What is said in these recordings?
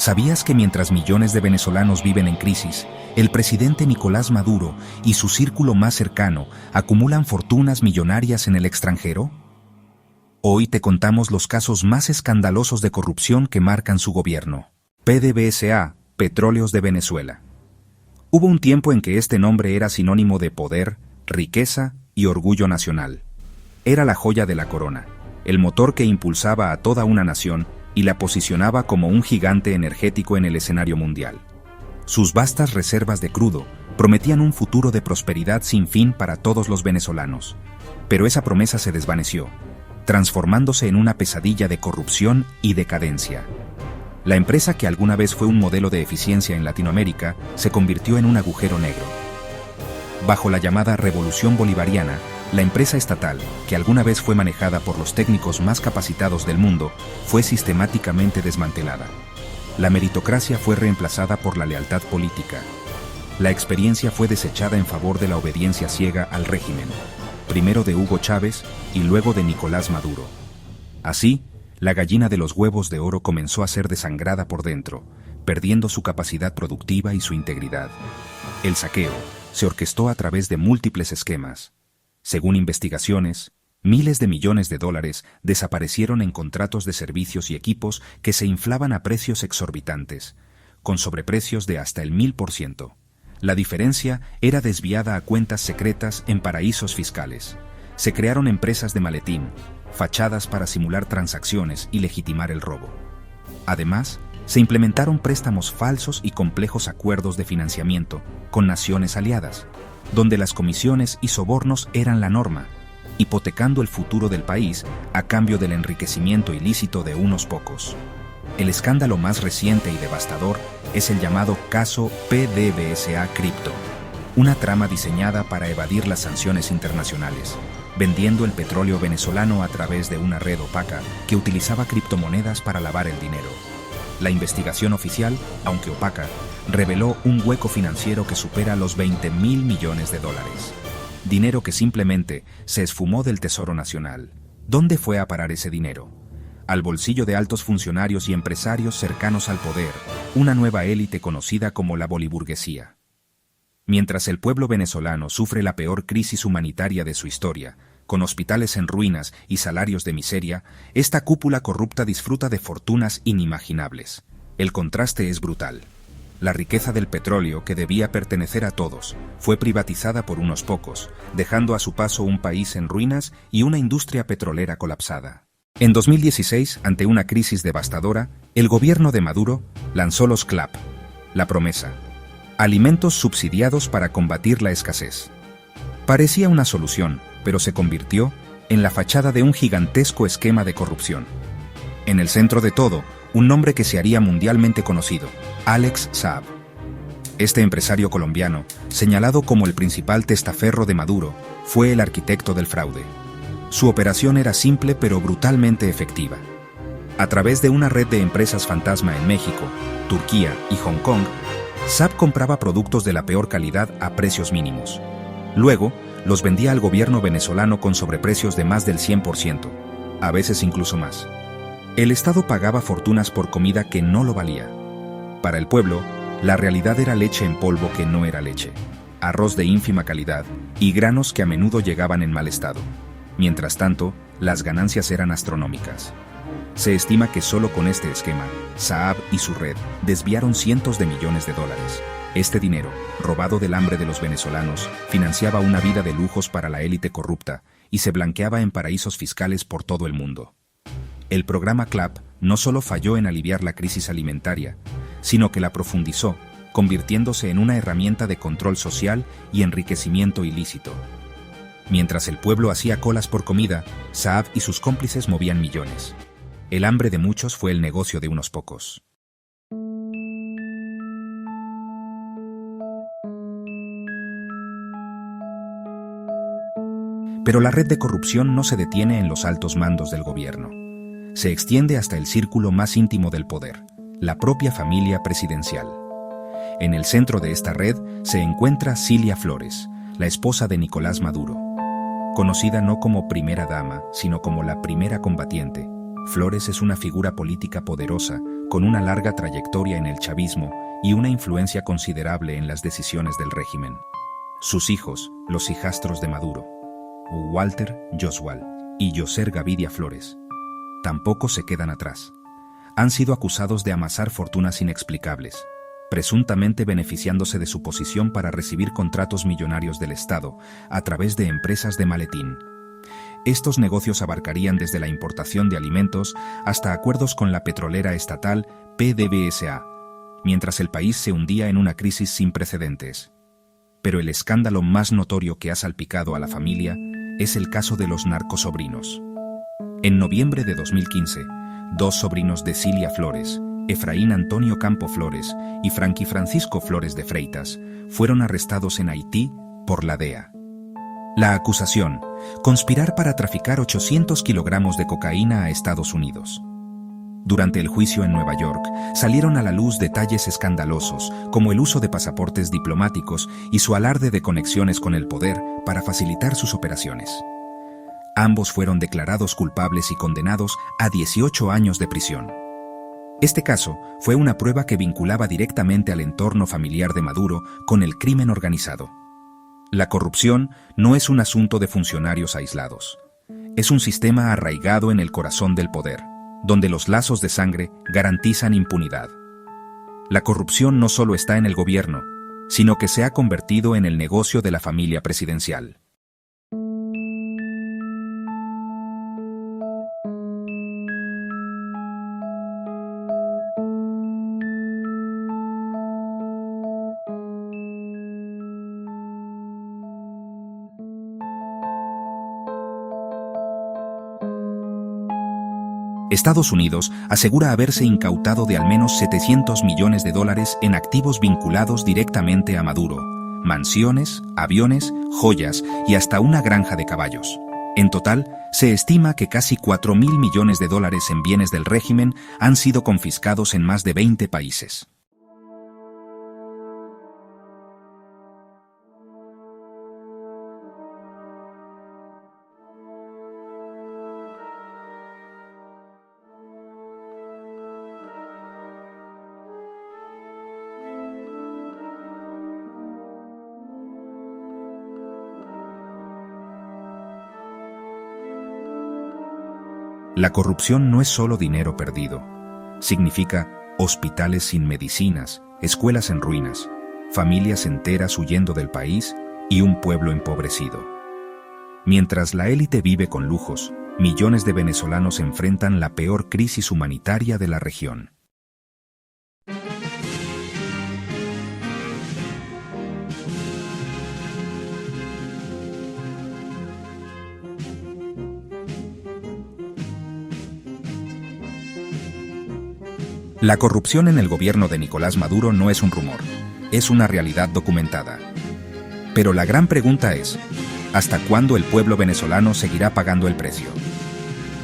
¿Sabías que mientras millones de venezolanos viven en crisis, el presidente Nicolás Maduro y su círculo más cercano acumulan fortunas millonarias en el extranjero? Hoy te contamos los casos más escandalosos de corrupción que marcan su gobierno. PDVSA, Petróleos de Venezuela. Hubo un tiempo en que este nombre era sinónimo de poder, riqueza y orgullo nacional. Era la joya de la corona, el motor que impulsaba a toda una nación y la posicionaba como un gigante energético en el escenario mundial. Sus vastas reservas de crudo prometían un futuro de prosperidad sin fin para todos los venezolanos. Pero esa promesa se desvaneció, transformándose en una pesadilla de corrupción y decadencia. La empresa que alguna vez fue un modelo de eficiencia en Latinoamérica se convirtió en un agujero negro. Bajo la llamada Revolución Bolivariana, la empresa estatal, que alguna vez fue manejada por los técnicos más capacitados del mundo, fue sistemáticamente desmantelada. La meritocracia fue reemplazada por la lealtad política. La experiencia fue desechada en favor de la obediencia ciega al régimen, primero de Hugo Chávez y luego de Nicolás Maduro. Así, la gallina de los huevos de oro comenzó a ser desangrada por dentro, perdiendo su capacidad productiva y su integridad. El saqueo se orquestó a través de múltiples esquemas. Según investigaciones, miles de millones de dólares desaparecieron en contratos de servicios y equipos que se inflaban a precios exorbitantes, con sobreprecios de hasta el 1000%. La diferencia era desviada a cuentas secretas en paraísos fiscales. Se crearon empresas de maletín, fachadas para simular transacciones y legitimar el robo. Además, se implementaron préstamos falsos y complejos acuerdos de financiamiento con naciones aliadas, donde las comisiones y sobornos eran la norma, hipotecando el futuro del país a cambio del enriquecimiento ilícito de unos pocos. El escándalo más reciente y devastador es el llamado caso PDVSA Cripto, una trama diseñada para evadir las sanciones internacionales, vendiendo el petróleo venezolano a través de una red opaca que utilizaba criptomonedas para lavar el dinero. La investigación oficial, aunque opaca, reveló un hueco financiero que supera los 20.000 millones de dólares. Dinero que simplemente se esfumó del Tesoro Nacional. ¿Dónde fue a parar ese dinero? Al bolsillo de altos funcionarios y empresarios cercanos al poder, una nueva élite conocida como la boliburguesía. Mientras el pueblo venezolano sufre la peor crisis humanitaria de su historia, con hospitales en ruinas y salarios de miseria, esta cúpula corrupta disfruta de fortunas inimaginables. El contraste es brutal. La riqueza del petróleo, que debía pertenecer a todos, fue privatizada por unos pocos, dejando a su paso un país en ruinas y una industria petrolera colapsada. En 2016, ante una crisis devastadora, el gobierno de Maduro lanzó los CLAP, la promesa: alimentos subsidiados para combatir la escasez. Parecía una solución, pero se convirtió en la fachada de un gigantesco esquema de corrupción. En el centro de todo, un nombre que se haría mundialmente conocido: Alex Saab. Este empresario colombiano, señalado como el principal testaferro de Maduro, fue el arquitecto del fraude. Su operación era simple pero brutalmente efectiva. A través de una red de empresas fantasma en México, Turquía y Hong Kong, Saab compraba productos de la peor calidad a precios mínimos. Luego, los vendía al gobierno venezolano con sobreprecios de más del 100%, a veces incluso más. El Estado pagaba fortunas por comida que no lo valía. Para el pueblo, la realidad era leche en polvo que no era leche, arroz de ínfima calidad y granos que a menudo llegaban en mal estado. Mientras tanto, las ganancias eran astronómicas. Se estima que solo con este esquema, Saab y su red desviaron cientos de millones de dólares. Este dinero, robado del hambre de los venezolanos, financiaba una vida de lujos para la élite corrupta y se blanqueaba en paraísos fiscales por todo el mundo. El programa CLAP no solo falló en aliviar la crisis alimentaria, sino que la profundizó, convirtiéndose en una herramienta de control social y enriquecimiento ilícito. Mientras el pueblo hacía colas por comida, Saab y sus cómplices movían millones. El hambre de muchos fue el negocio de unos pocos. Pero la red de corrupción no se detiene en los altos mandos del gobierno. Se extiende hasta el círculo más íntimo del poder, la propia familia presidencial. En el centro de esta red se encuentra Cilia Flores, la esposa de Nicolás Maduro. Conocida no como primera dama, sino como la primera combatiente, Flores es una figura política poderosa, con una larga trayectoria en el chavismo y una influencia considerable en las decisiones del régimen. Sus hijos, los hijastros de Maduro, Walter Josual y Yoser Gavidia Flores, tampoco se quedan atrás. Han sido acusados de amasar fortunas inexplicables, presuntamente beneficiándose de su posición para recibir contratos millonarios del Estado a través de empresas de maletín. Estos negocios abarcarían desde la importación de alimentos hasta acuerdos con la petrolera estatal PDVSA, mientras el país se hundía en una crisis sin precedentes. Pero el escándalo más notorio que ha salpicado a la familia es el caso de los narcosobrinos. En noviembre de 2015, dos sobrinos de Cilia Flores, Efraín Antonio Campo Flores y Franky Francisco Flores de Freitas, fueron arrestados en Haití por la DEA. La acusación: conspirar para traficar 800 kilogramos de cocaína a Estados Unidos. Durante el juicio en Nueva York, salieron a la luz detalles escandalosos, como el uso de pasaportes diplomáticos y su alarde de conexiones con el poder para facilitar sus operaciones. Ambos fueron declarados culpables y condenados a 18 años de prisión. Este caso fue una prueba que vinculaba directamente al entorno familiar de Maduro con el crimen organizado. La corrupción no es un asunto de funcionarios aislados. Es un sistema arraigado en el corazón del poder, donde los lazos de sangre garantizan impunidad. La corrupción no solo está en el gobierno, sino que se ha convertido en el negocio de la familia presidencial. Estados Unidos asegura haberse incautado de al menos $700 millones en activos vinculados directamente a Maduro: mansiones, aviones, joyas y hasta una granja de caballos. En total, se estima que casi $4.000 millones en bienes del régimen han sido confiscados en más de 20 países. La corrupción no es solo dinero perdido. Significa hospitales sin medicinas, escuelas en ruinas, familias enteras huyendo del país y un pueblo empobrecido. Mientras la élite vive con lujos, millones de venezolanos enfrentan la peor crisis humanitaria de la región. La corrupción en el gobierno de Nicolás Maduro no es un rumor, es una realidad documentada. Pero la gran pregunta es: ¿hasta cuándo el pueblo venezolano seguirá pagando el precio?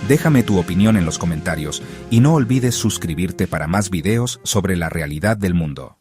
Déjame tu opinión en los comentarios y no olvides suscribirte para más videos sobre la realidad del mundo.